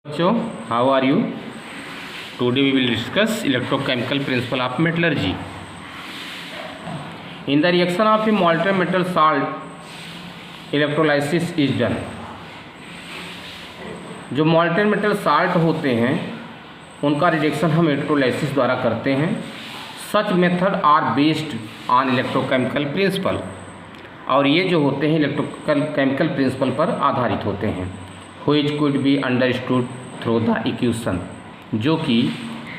बच्चों, how are you? Today we will discuss electrochemical principle of metallurgy. In the reaction of a molten metal salt, electrolysis is done. जो molten metal salt होते हैं उनका reduction हम electrolysis द्वारा करते हैं. Such method are based on electrochemical principle. और ये जो होते हैं इलेक्ट्रोकेमिकल प्रिंसिपल पर आधारित होते हैं. Which could be understood through the equation, जो कि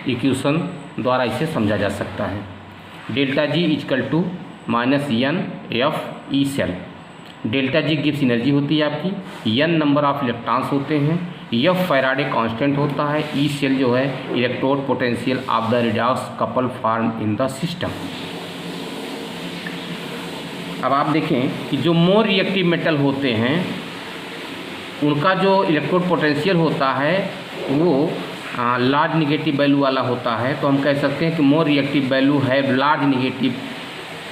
इक्वेशन द्वारा इसे समझा जा सकता है. Delta G equal to minus N F E cell. Delta G गिव्स एनर्जी होती है आपकी, एन नंबर ऑफ इलेक्ट्रॉन्स होते हैं, एफ फैराडे कांस्टेंट होता है, ई सेल जो है electrode potential of the redox couple form in the system. अब आप देखें कि जो मोर रिएक्टिव मेटल होते हैं उनका जो इलेक्ट्रोड पोटेंशियल होता है वो लार्ज निगेटिव वैल्यू वाला होता है. तो हम कह सकते हैं कि more reactive value have large negative,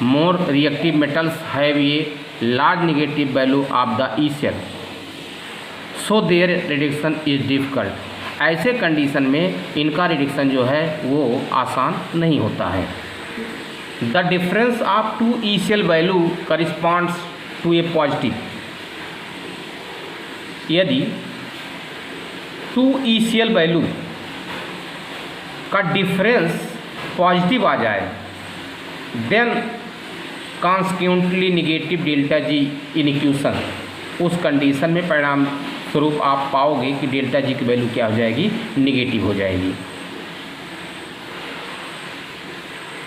more reactive metals have ये large negative value of the E cell, so their reduction is difficult. ऐसे कंडीशन में इनका रिडक्शन जो है वो आसान नहीं होता है. The difference of two E cell value corresponds to a positive. यदि 2 ECl वैल्यू का डिफरेंस पॉजिटिव आ जाए then consequently negative delta G in equation, उस कंडीशन में परिणाम स्वरूप आप पाओगे कि डेल्टा जी की वैल्यू क्या हो जाएगी, निगेटिव हो जाएगी.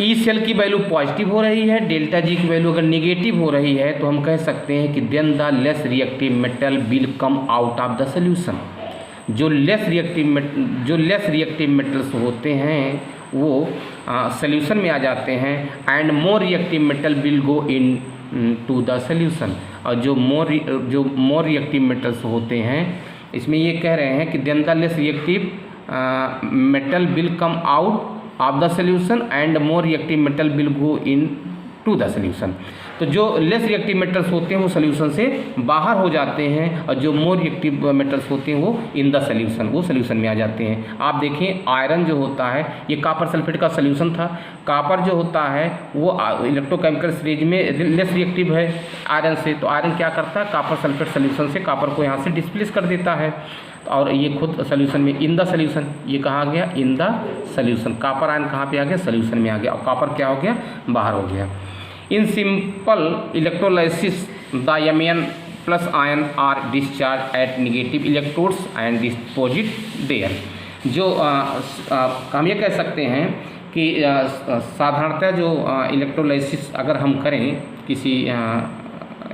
ई सेल की वैल्यू पॉजिटिव हो रही है, डेल्टा जी की वैल्यू अगर निगेटिव हो रही है तो हम कह सकते हैं कि then the less reactive metal will come out of the solution. जो लेस रिएक्टिव मेटल्स होते हैं वो सोल्यूशन में आ जाते हैं and more reactive metal will go into the solution. और जो मोर रिएक्टिव मेटल्स होते हैं इसमें ये कह रहे हैं कि then the less reactive metal will come out of the solution and more reactive metal will go into the solution. तो जो लेस रिएक्टिव मेटल्स होते हैं वो सोल्यूशन से बाहर हो जाते हैं और जो मोर रिएक्टिव मेटल्स होते हैं वो इन द सोल्यूशन, वो सोल्यूशन में आ जाते हैं. आप देखें आयरन जो होता है ये कॉपर सल्फेट का सोल्यूशन था. कॉपर जो होता है वो इलेक्ट्रोकेमिकल सीरीज में लेस रिएक्टिव है आयरन से. तो आयरन क्या करता है, कॉपर सल्फेट सोल्यूशन से कॉपर को यहाँ से डिस्प्लेस कर देता है और ये खुद सोल्यूशन में इन द सोल्यूशन, ये कहाँ गया, in the solution. Copper ion कहाँ पे आ गया, सोल्यूशन में आ गया और कॉपर क्या हो गया, बाहर हो गया. In simple electrolysis the Mn plus ion are discharge at negative electrodes and deposit there. जो हम ये कह सकते हैं कि साधारणतः जो इलेक्ट्रोलाइसिस अगर हम करें किसी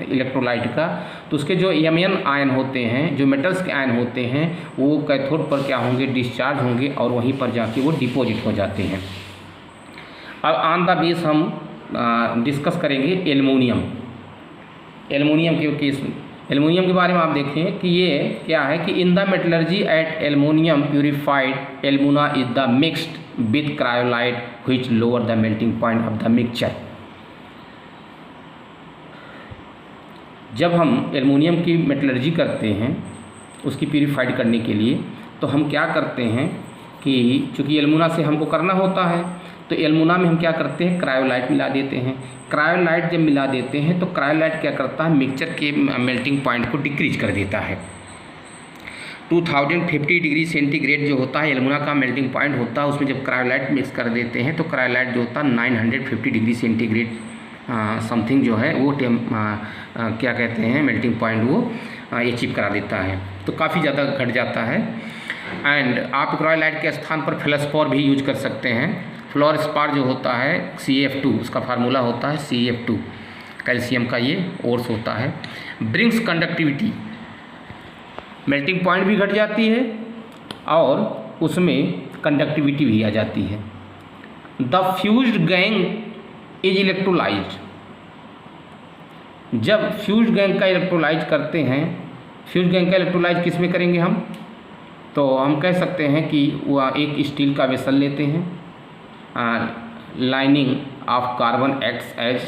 इलेक्ट्रोलाइट का तो उसके जो Mn आयन होते हैं, जो मेटल्स के आयन होते हैं वो कैथोड पर क्या होंगे, डिस्चार्ज होंगे और वहीं पर जाके वो डिपॉजिट हो जाते हैं. अब ऑन द बेस हम डिस्कस करेंगे एल्युमिनियम के केस में. एल्युमिनियम के बारे में आप देखें कि ये क्या है कि in the metallurgy at aluminium purified alumina is the mixed with cryolite which lower the melting point of the mixture. जब हम एल्युमिनियम की मेटलर्जी करते हैं उसकी प्यूरिफाइड करने के लिए तो हम क्या करते हैं कि चूँकि एल्युमिना से हमको करना होता है तो एल्युमिना में हम क्या करते हैं, क्रायोलाइट मिला देते हैं. क्रायोलाइट जब मिला देते हैं तो क्रायोलाइट क्या करता है, मिक्सचर के मेल्टिंग पॉइंट को डिक्रीज कर देता है. 2050 डिग्री सेंटीग्रेड जो होता है एल्युमिना का मेल्टिंग पॉइंट होता है, उसमें जब क्रायोलाइट मिक्स कर देते हैं तो क्रायोलाइट जो होता है 950 डिग्री सेंटीग्रेड समथिंग जो है वो क्या कहते हैं मेल्टिंग पॉइंट वो अचीव करा देता है. तो काफ़ी ज़्यादा घट जाता है. एंड आप क्रायोलाइट के स्थान पर फेल्सपोर भी यूज कर सकते हैं. फ्लोरस्पार जो होता है CF2, उसका फार्मूला होता है CF2, कैल्शियम का ये ओर्स होता है. ब्रिंग्स कंडक्टिविटी, मेल्टिंग पॉइंट भी घट जाती है और उसमें कंडक्टिविटी भी आ जाती है. The fused gang is electrolysed. जब फ्यूज्ड गैंग का इलेक्ट्रोलाइज करते हैं, फ्यूज्ड गैंग का इलेक्ट्रोलाइज किस में करेंगे हम, तो हम कह सकते हैं कि वह एक स्टील का वेसल लेते हैं, lining of carbon acts as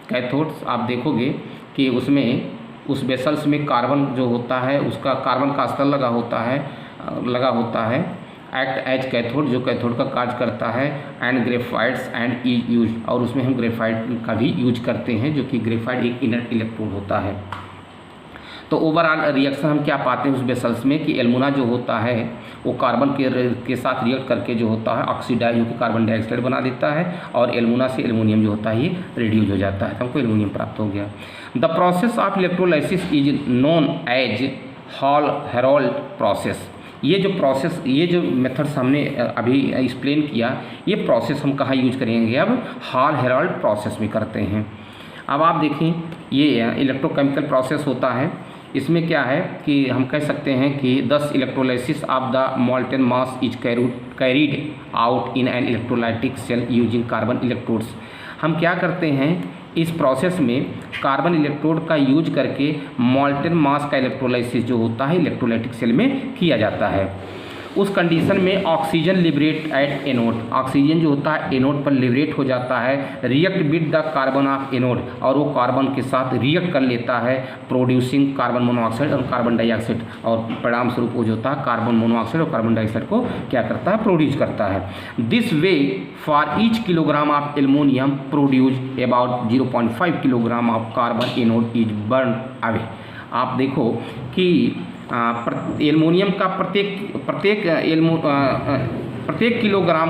cathodes. आप देखोगे कि उसमें उस वेसल्स में कार्बन जो होता है उसका कार्बन का स्तर लगा होता है लगा होता है। एक्ट एज कैथोड, जो कैथोड का कार्य करता है, एंड ग्रेफाइट्स एंड इज यूज, और उसमें हम ग्रेफाइट का भी यूज करते हैं, जो कि ग्रेफाइट एक इनर्ट इलेक्ट्रोड होता है। तो ओवरऑल रिएक्शन हम क्या पाते हैं उस वेसल्स में कि एल्युमिना जो होता है वो कार्बन के साथ रिएक्ट करके जो होता है ऑक्सीडाइज होकर कार्बन डाइऑक्साइड बना देता है, और एल्युमिना से एल्युमिनियम जो होता है ये रिड्यूस हो जाता है, तो हमको एल्युमिनियम प्राप्त हो गया। The process of electrolysis is known as Hall Heroult process. ये जो मेथड्स हमने अभी एक्सप्लेन किया, ये प्रोसेस हम कहाँ यूज करेंगे, अब हॉल हेरोल्ड प्रोसेस में करते हैं। अब आप देखें ये इलेक्ट्रोकेमिकल प्रोसेस होता है, इसमें क्या है कि हम कह सकते हैं कि 10 electrolysis of the molten mass is carried out in an electrolytic cell using carbon electrodes. हम क्या करते हैं इस प्रोसेस में कार्बन इलेक्ट्रोड का यूज करके मोल्टेन मास का इलेक्ट्रोलाइसिस जो होता है इलेक्ट्रोलाइटिक सेल में किया जाता है। उस कंडीशन में oxygen liberate at anode, oxygen जो होता है एनोड पर लिबरेट हो जाता है, react with the carbon of anode, और वो कार्बन के साथ रिएक्ट कर लेता है, प्रोड्यूसिंग कार्बन मोनोऑक्साइड और कार्बन डाइऑक्साइड, और परिणाम स्वरूप वो जो होता है कार्बन मोनोऑक्साइड और कार्बन डाइऑक्साइड को क्या करता है, प्रोड्यूस करता है। This way for each kilogram of aluminium produce about 0.5 kilogram of carbon anode is burn away. आप देखो कि एल्युमिनियम का प्रत्येक किलोग्राम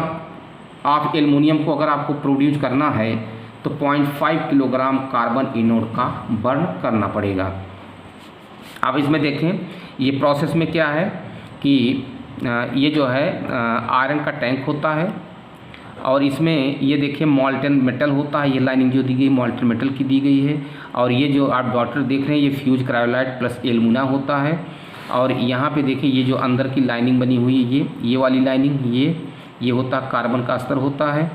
ऑफ एल्युमिनियम को अगर आपको प्रोड्यूस करना है तो 0.5 किलोग्राम कार्बन एनोड का बर्न करना पड़ेगा। अब इसमें देखें ये प्रोसेस में क्या है कि ये जो है आयरन का टैंक होता है, और इसमें ये देखिए मॉल्टेन मेटल होता है, ये लाइनिंग जो दी गई मॉल्टेन मेटल की दी गई है, और ये जो आप डॉटर देख रहे हैं ये फ्यूज क्रायोलाइट प्लस एल्युमिना होता है। और यहाँ पे देखिए ये जो अंदर की लाइनिंग बनी हुई है ये वाली लाइनिंग ये होता कार्बन का अस्तर होता है,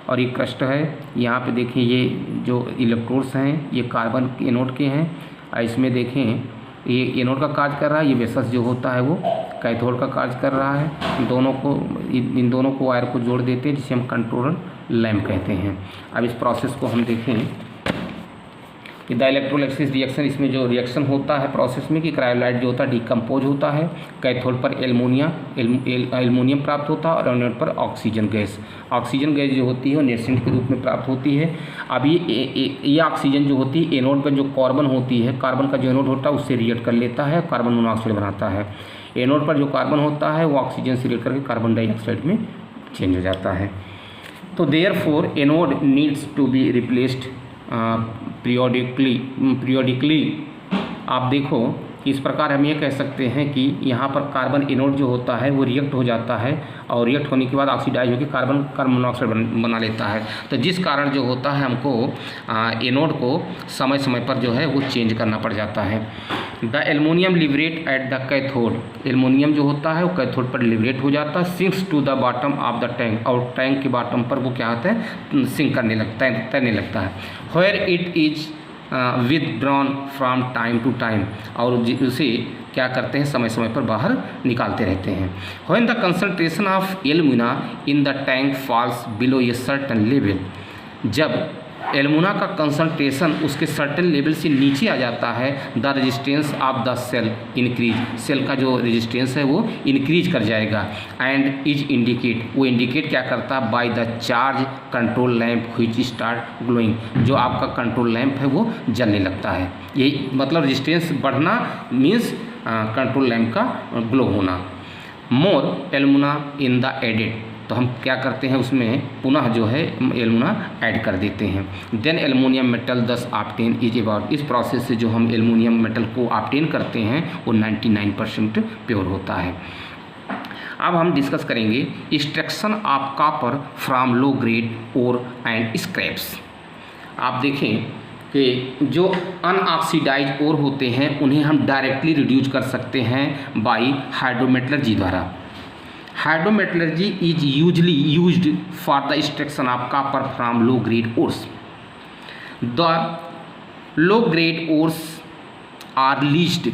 और ये क्रस्ट है। यहाँ पे देखिए ये जो इलेक्ट्रोड्स हैं ये कार्बन एनोड के हैं, और इसमें देखें ये एनोड का कार्य कर रहा है, ये वेसस जो होता है वो कैथोड का कार्य कर रहा है। इन दोनों को वायर को जोड़ देते हैं जिसे हम कंट्रोलर लैंप कहते हैं। अब इस प्रोसेस को हम देखें कि द इलेक्ट्रोलाइसिस रिएक्शन, इसमें जो रिएक्शन होता है प्रोसेस में कि क्रायोलाइट जो होता है डिकम्पोज होता है, कैथोड पर एल्युमिनियम प्राप्त होता है, और एनोड पर ऑक्सीजन गैस जो होती है वो नेसेंट के रूप में प्राप्त होती है। अब ये ऑक्सीजन जो होती है एनोड पर जो कार्बन होती है, कार्बन का जो एनोड होता है उससे रिएक्ट कर लेता है, कार्बन मोनोऑक्साइड बनाता है। एनोड पर जो कार्बन होता है वो ऑक्सीजन से रिएक्ट करके कार्बन डाइऑक्साइड में चेंज हो जाता है। तो therefore anode needs to be replaced periodically. आप देखो इस प्रकार हम ये कह सकते हैं कि यहाँ पर कार्बन एनोड जो होता है वो रिएक्ट हो जाता है, और रिएक्ट होने के बाद ऑक्सीडाइज होकर कार्बन मोनोऑक्साइड बना लेता है। तो जिस कारण जो होता है हमको एनोड को समय समय पर जो है वो चेंज करना पड़ जाता है। The aluminium liberate at the cathode, aluminium जो होता है वो कैथोड पर लिबरेट हो जाता है, sinks to the bottom of the tank, और टैंक के बॉटम पर वो क्या होता है सिंक करने लगता है, तैरने लगता है। Where it is withdrawn from time to time, और उसे क्या करते हैं समय समय पर बाहर निकालते रहते हैं। When the concentration of alumina in the tank falls below a certain level, जब एल्युमिना का कंसंट्रेशन उसके सर्टेन लेवल से नीचे आ जाता है, the resistance of the cell increase, cell का जो रेजिस्टेंस है वो इंक्रीज कर जाएगा। एंड इज इंडिकेट, वो इंडिकेट क्या करता है by the charge control lamp which start glowing, जो आपका कंट्रोल लैंप है वो जलने लगता है। यही मतलब रेजिस्टेंस बढ़ना मीन्स कंट्रोल लैंप का ग्लो होना। मोर एल्युमिना इन द एडेड, तो हम क्या करते हैं उसमें पुनः जो है एल्युमिना ऐड कर देते हैं। Then aluminium metal 10 obtained is about, इस प्रोसेस से जो हम एल्युमिनियम मेटल को ऑप्टेन करते हैं वो 99% प्योर होता है। अब हम डिस्कस करेंगे extraction of copper from low grade ore and scraps. आप देखें कि जो अनऑक्सीडाइज ओर होते हैं उन्हें हम डायरेक्टली रिड्यूस कर सकते हैं बाई हाइड्रोमेटलर्जी द्वारा। Hydrometallurgy is usually used for the extraction of copper from low grade ores. The low grade ores are leached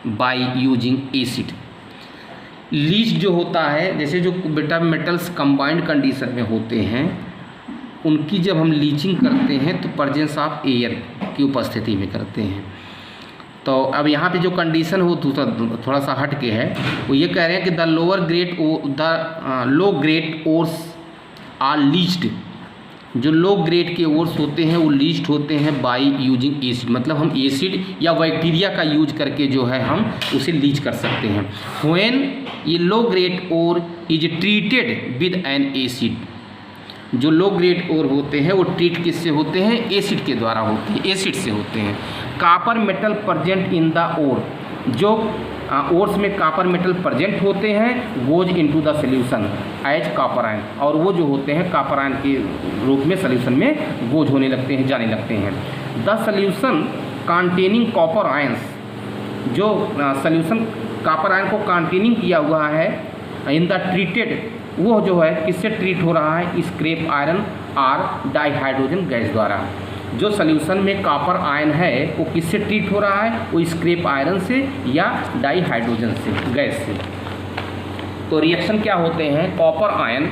by using acid. Leach जो होता है, जैसे जो बेटा मेटल्स कंबाइंड कंडीशन में होते हैं उनकी जब हम लीचिंग करते हैं तो प्रेजेंस ऑफ एयर की उपस्थिति में करते हैं। तो अब यहाँ पे जो कंडीशन हो थोड़ा सा हट के है, वो ये कह रहे हैं कि the low grade ores are leached, जो लो ग्रेड के ओर्स होते हैं वो लीच्ड होते हैं बाय यूजिंग एसिड, मतलब हम एसिड या बैक्टीरिया का यूज करके जो है हम उसे लीच कर सकते हैं। व्हेन ये low grade ore is treated with an acid, जो लो ग्रेड ओर होते हैं वो ट्रीट किससे होते हैं, एसिड के द्वारा होते हैं, एसिड से होते हैं। Copper metal present in the ore, जो ओर्स में कॉपर मेटल प्रेजेंट होते हैं goes into the solution as copper ion, और वो जो होते हैं कॉपर आयन के रूप में सॉल्यूशन में गोज होने लगते हैं, जाने लगते हैं। The solution containing copper ions, जो सॉल्यूशन कॉपर आयन को कंटेनिंग किया हुआ है इन द ट्रीटेड, वो जो है किससे ट्रीट हो रहा है, स्क्रैप आयरन और डाइहाइड्रोजन गैस द्वारा। जो सॉल्यूशन में कॉपर आयन है वो किससे ट्रीट हो रहा है, वो स्क्रैप आयरन से या डाइहाइड्रोजन से, गैस से। तो रिएक्शन क्या होते हैं, कॉपर आयन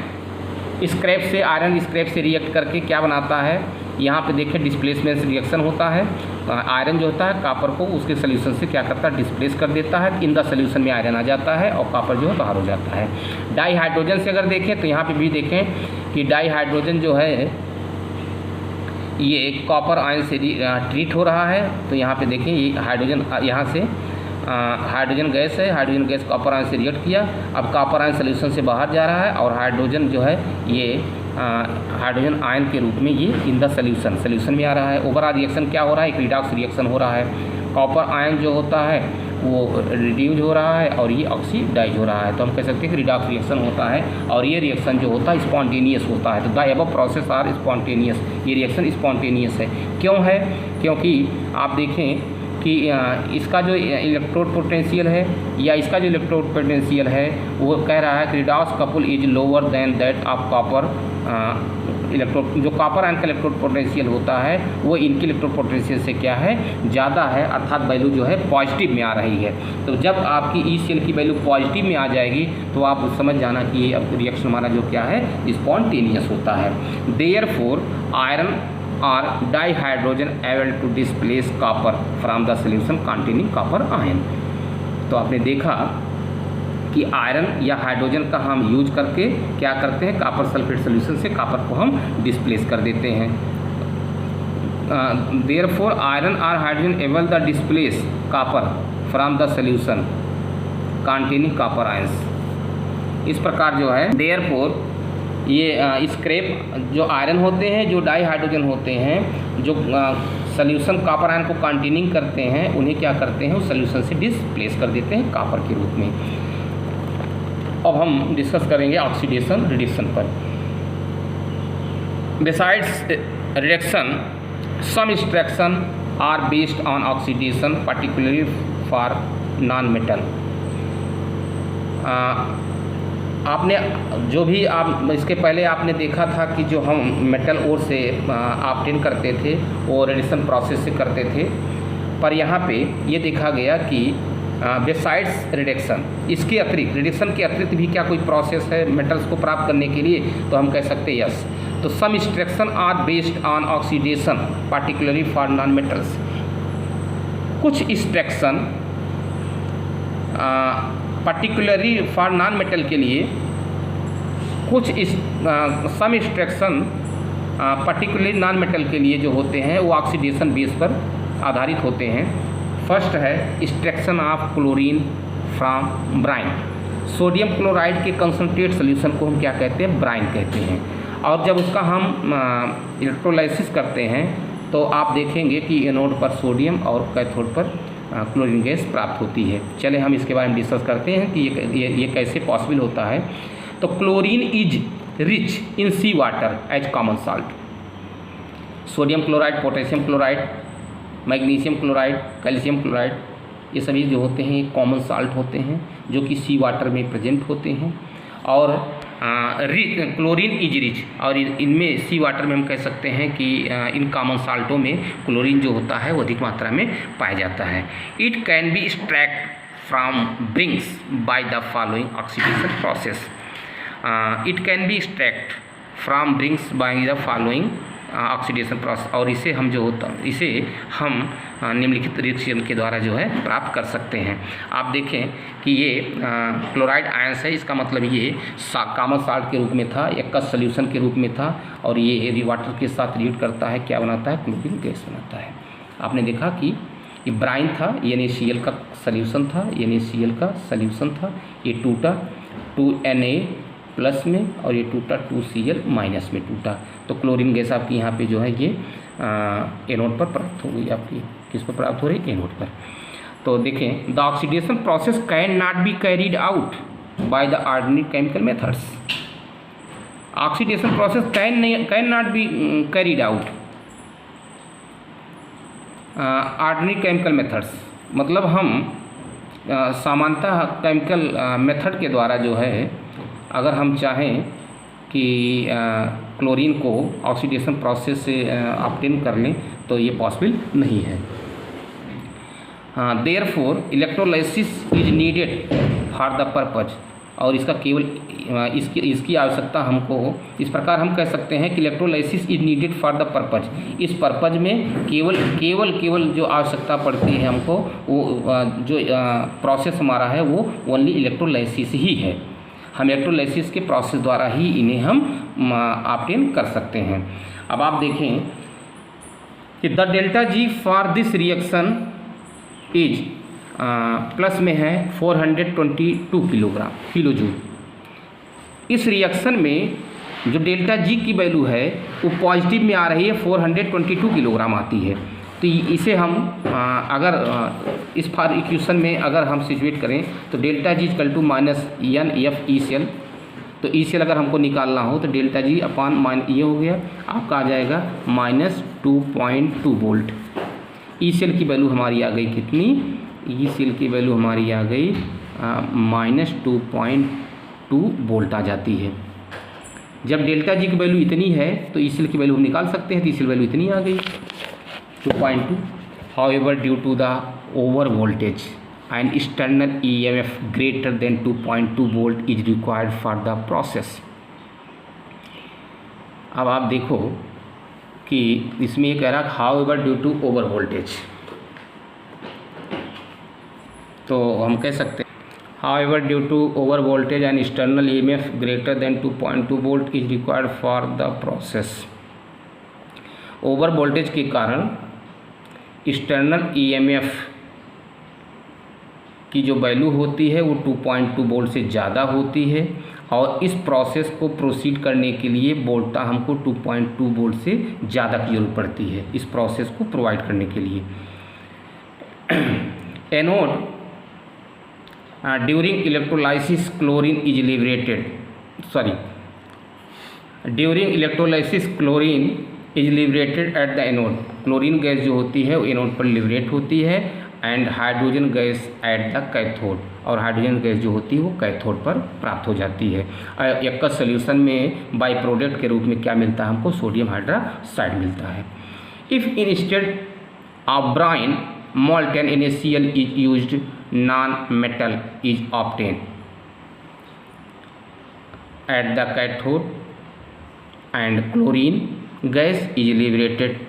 स्क्रैप से, आयरन स्क्रैप से रिएक्ट करके क्या बनाता है, यहाँ पे देखें डिस्प्लेसमेंट रिएक्शन होता है। आयरन जो होता है कॉपर को उसके सॉल्यूशन से क्या करता है, डिस्प्लेस कर देता है, इन द सॉल्यूशन में आयरन आ जाता है और कॉपर जो है बाहर हो जाता है। डाइहाइड्रोजन से अगर देखें तो यहाँ पे भी देखें कि डाइहाइड्रोजन जो है ये कॉपर आयन से ट्रीट हो रहा है। तो यहाँ पे देखें ये हाइड्रोजन, यहाँ से हाइड्रोजन गैस है, हाइड्रोजन गैस कॉपर आयन से रिएक्ट किया, अब कॉपर आयन सॉल्यूशन से बाहर जा रहा है और हाइड्रोजन जो है ये हाइड्रोजन आयन के रूप में ये इन द सॉल्यूशन में आ रहा है। ओवरऑल रिएक्शन क्या हो रहा है, एक रिडॉक्स रिएक्शन हो रहा है। कॉपर आयन जो होता है वो रिड्यूज हो रहा है और ये ऑक्सीडाइज हो रहा है, तो हम कह सकते हैं कि रिडॉक्स रिएक्शन होता है। और ये रिएक्शन जो होता है स्पॉन्टेनियस होता है। तो the above process are spontaneous, ये रिएक्शन स्पॉन्टेनियस है। क्यों है, क्योंकि आप देखें कि इसका जो इलेक्ट्रोड पोटेंशियल है या इसका जो इलेक्ट्रोड पोटेंशियल है वो कह रहा है कि redox couple is lower than that of copper electrode, जो कॉपर आयन का इलेक्ट्रोड पोटेंशियल होता है वो इनके इलेक्ट्रोड पोटेंशियल से क्या है, ज़्यादा है, अर्थात वैल्यू जो है पॉजिटिव में आ रही है। तो जब आपकी ई सेल की वैल्यू पॉजिटिव में आ जाएगी तो आप समझ जाना कि ये अब रिएक्शन हमारा जो क्या है स्पॉन्टेनियस होता है। देयरफॉर आयरन और dihydrogen able to displace copper from the solution containing copper ion. तो आपने देखा कि आयरन या हाइड्रोजन का हम यूज करके क्या करते हैं, कॉपर सल्फेट सॉल्यूशन से कॉपर को हम डिस्प्लेस कर देते हैं। देयरफॉर आयरन और hydrogen able the displace copper from the solution containing copper ions. इस प्रकार जो है देयरफॉर ये स्क्रैप जो आयरन होते हैं, जो डाइहाइड्रोजन होते हैं, जो सॉल्यूशन कॉपर आयन को कंटेनिंग करते हैं, उन्हें क्या करते हैं उस सॉल्यूशन से डिस्प्लेस कर देते हैं कॉपर के रूप में। अब हम डिस्कस करेंगे ऑक्सीडेशन रिडक्शन पर। Besides reduction some instruction are based on oxidation particularly for non metal. आपने जो भी आप इसके पहले आपने देखा था कि जो हम मेटल ओर से ऑब्टेन करते थे वो रिडक्शन प्रोसेस से करते थे, पर यहाँ पे ये देखा गया कि बिसाइड्स रिडक्शन, इसके अतिरिक्त रिडक्शन के अतिरिक्त भी क्या कोई प्रोसेस है मेटल्स को प्राप्त करने के लिए, तो हम कह सकते हैं यस। तो some instruction are based on oxidation particularly for non metals. कुछ instruction particularly for non metal के लिए, कुछ some instruction particularly non metal के लिए जो होते हैं वो ऑक्सीडेशन बेस पर आधारित होते हैं। फर्स्ट है extraction of chlorine from brine. Sodium chloride के कंसनट्रेट सोल्यूशन को हम क्या कहते हैं, ब्राइन कहते हैं। और जब उसका हम इलेक्ट्रोलाइसिस करते हैं तो आप देखेंगे कि एनोड पर सोडियम और कैथोड पर क्लोरीन गैस प्राप्त होती है। चले हम इसके बारे में डिस्कस करते हैं कि ये कैसे पॉसिबल होता है। तो chlorine is rich in sea water as common salt. Sodium chloride, potassium chloride, magnesium chloride, calcium chloride, ये सभी जो होते हैं कॉमन साल्ट होते हैं जो कि सी वाटर में प्रेजेंट होते हैं। और क्लोरीन इज रिच, और इनमें सी वाटर में हम कह सकते हैं कि इन कॉमन साल्टों में क्लोरीन जो होता है वो अधिक मात्रा में पाया जाता है। It can be extract from brings by the following oxidation process. It can be extract from brings by the following oxidation process, और इसे हम निम्नलिखित रिएक्शन के द्वारा जो है प्राप्त कर सकते हैं। आप देखें कि ये क्लोराइड आयंस है, इसका मतलब ये कॉमन साल्ट के रूप में था, एक्वस सॉल्यूशन के रूप में था, और ये यदि वाटर के साथ रिएक्ट करता है क्या बनाता है, क्लोरीन गैस बनाता है। आपने देखा कि ये ब्राइन था, NaCl का सॉल्यूशन था, NaCl का सॉल्यूशन था, ये टूटा 2Na प्लस में और ये टूटा 2Cl माइनस में टूटा, तो क्लोरीन गैस आपकी यहाँ पे जो है ये एनोड पर प्राप्त हो गई। आपकी किस पर प्राप्त हो रही है, एनोड पर। तो देखें, the oxidation process can not be carried out by the ordinary chemical methods. Oxidation process can not be carried out ordinary chemical methods, मतलब हम सामान्यतः केमिकल मेथड के द्वारा जो है अगर हम चाहें कि क्लोरीन को ऑक्सीडेशन प्रोसेस से ऑब्टेन कर लें तो ये पॉसिबल नहीं है। Therefore electrolysis is needed for the purpose, और इसका केवल इसकी आवश्यकता हमको, इस प्रकार हम कह सकते हैं कि electrolysis is needed for the purpose, इस पर्पज में केवल जो आवश्यकता पड़ती है हमको, वो जो प्रोसेस हमारा है वो ओनली इलेक्ट्रोलाइसिस ही है। हम इलेक्ट्रोलाइसिस के प्रोसेस द्वारा ही इन्हें हम ऑब्टेन कर सकते हैं। अब आप देखें कि the delta G for this reaction is plus में है 422 किलो जूल। इस रिएक्शन में जो डेल्टा जी की वैल्यू है वो पॉजिटिव में आ रही है, 422 किलोग्राम आती है। तो इसे हम अगर इस फॉर इक्वेशन में अगर हम सिचुएट करें तो delta G equal to -NF(ECl), तो ECl अगर हमको निकालना हो तो डेल्टा जी अपॉन ये हो गया, आपका आ जाएगा -2.2 वोल्ट। ECl की वैल्यू हमारी आ गई कितनी, ECl की वैल्यू हमारी आ गई -2.2 वोल्ट आ जाती है। जब डेल्टा जी की वैल्यू इतनी है तो ECl की वैल्यू हम निकाल सकते हैं, तो ECl वैल्यू इतनी आ गई 2.2। However, due to the over voltage and external EMF greater than 2.2 volt is required for the process। अब आप देखो कि इसमें ये कह रहा है however due to over voltage, तो हम कह सकते हैं however due to over voltage and external EMF greater than 2.2 volt is required for the process। Over voltage के कारण एक्सटर्नल EMF की जो वैल्यू होती है वो 2.2 वोल्ट से ज़्यादा होती है, और इस प्रोसेस को प्रोसीड करने के लिए वोल्टा हमको 2.2 वोल्ट से ज़्यादा की जरूरत पड़ती है इस प्रोसेस को प्रोवाइड करने के लिए। Anode during electrolysis chlorine is liberated, during electrolysis chlorine is liberated at the anode. Chlorine gas जो होती है वो एनोड पर लिबरेट होती है, and hydrogen gas at the cathode, और हाइड्रोजन गैस जो होती है वो कैथोड पर प्राप्त हो जाती है। एक्वस सॉल्यूशन में बाई प्रोडक्ट के रूप में क्या मिलता है हमको, सोडियम हाइड्रोक्साइड मिलता है। If instead of Bryan molten NaCl is used, non-metal is obtained at the cathode and chlorine gas is liberated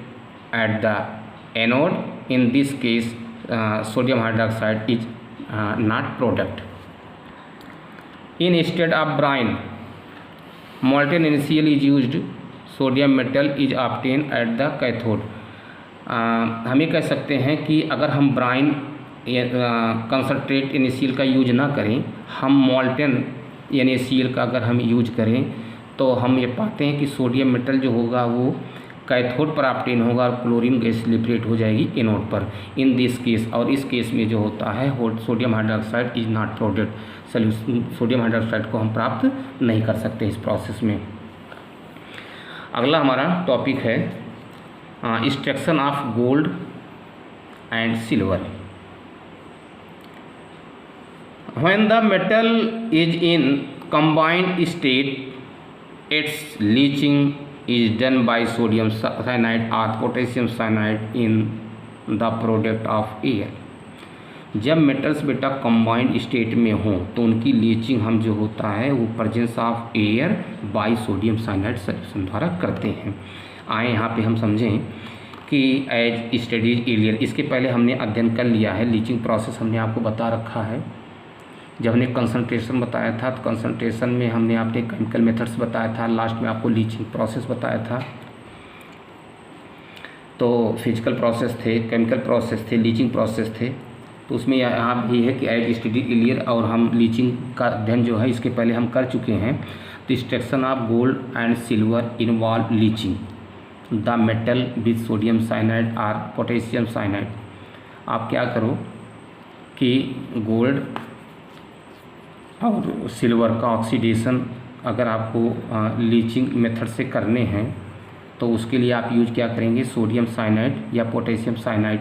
at the anode. In this case sodium hydroxide is not product. Instead of brine molten NaCl is used, sodium metal is obtained at the cathode। हम ये कह सकते हैं कि अगर हम Bryan concentrate NaCl का use ना करें, हम मॉल्टन NaCl का अगर हम यूज करें तो हम ये पाते हैं कि सोडियम मेटल जो होगा वो कैथोड पर ऑब्टेन होगा और क्लोरीन गैस लिबरेट हो जाएगी एनोड पर। इन दिस केस, और इस केस में जो होता है sodium hydroxide is not product. Sodium hydroxide को हम प्राप्त नहीं कर सकते इस प्रोसेस में। अगला हमारा टॉपिक है extraction of gold and silver. When the metal is in combined state it's leaching is done by sodium cyanide or potassium cyanide in the product of air। जब मेटल्स बेटा कंबाइंड स्टेट में हों तो उनकी leaching हम जो होता है वो presence of air by sodium cyanide solution द्वारा करते हैं। आए यहाँ पे हम समझें कि एज स्टडीज एलियर, इसके पहले हमने अध्ययन कर लिया है। लीचिंग प्रोसेस हमने आपको बता रखा है। जब हमने कंसंट्रेशन बताया था तो कंसंट्रेशन में हमने आपने केमिकल मेथड्स बताया था, लास्ट में आपको लीचिंग प्रोसेस बताया था। तो फिजिकल प्रोसेस थे, केमिकल प्रोसेस थे, लीचिंग प्रोसेस थे। तो उसमें यहाँ भी है कि एज स्टडी एलियर, और हम लीचिंग का अध्ययन जो है इसके पहले हम कर चुके हैं। तो extraction of gold and silver involve leaching the metal with sodium cyanide और पोटेशियम साइनाइड। आप क्या करो कि गोल्ड और सिल्वर का ऑक्सीडेशन अगर आपको लीचिंग मेथड से करने हैं तो उसके लिए आप यूज क्या करेंगे, सोडियम साइनाइड या पोटेशियम साइनाइड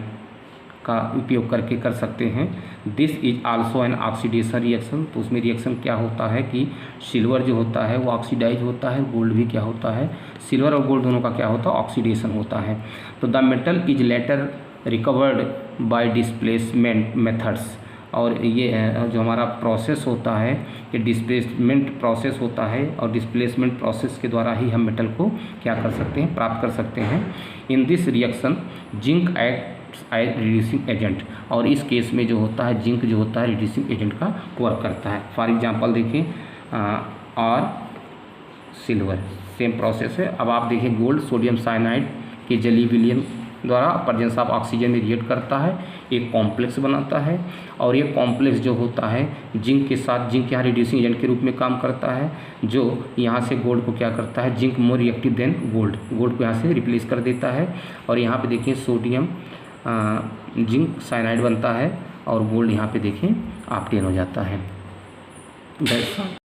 का उपयोग करके कर सकते हैं। This is also an oxidation reaction. तो उसमें रिएक्शन क्या होता है कि सिल्वर जो होता है वो ऑक्सीडाइज होता है, गोल्ड भी क्या होता है, सिल्वर और गोल्ड दोनों का क्या होता है, ऑक्सीडेशन होता है। तो the metal is later recovered by displacement methods. और ये जो हमारा प्रोसेस होता है ये डिस्प्लेसमेंट प्रोसेस होता है, और डिस्प्लेसमेंट प्रोसेस के द्वारा ही हम मेटल को क्या कर सकते हैं, प्राप्त कर सकते हैं। In this reaction zinc acts as reducing agent, और इस केस में जो होता है जिंक जो होता है रिड्यूसिंग एजेंट का वर्क करता है। फॉर एग्जांपल देखिए और सिल्वर सेम प्रोसेस है। अब आप देखिए गोल्ड सोडियम साइनाइड के जली विलियन द्वारा प्रेजेंस ऑफ ऑक्सीजन में रिएक्ट करता है, एक कॉम्प्लेक्स बनाता है, और ये कॉम्प्लेक्स जो होता है जिंक के साथ, जिंक यहाँ रिड्यूसिंग एजेंट के रूप में काम करता है, जो यहाँ से गोल्ड को क्या करता है, zinc more reactive than gold, gold को यहाँ से रिप्लेस कर देता है। और यहाँ पे देखिए सोडियम जिंक साइनाइड बनता है और गोल्ड यहाँ पे देखें ऑब्टेन हो जाता है।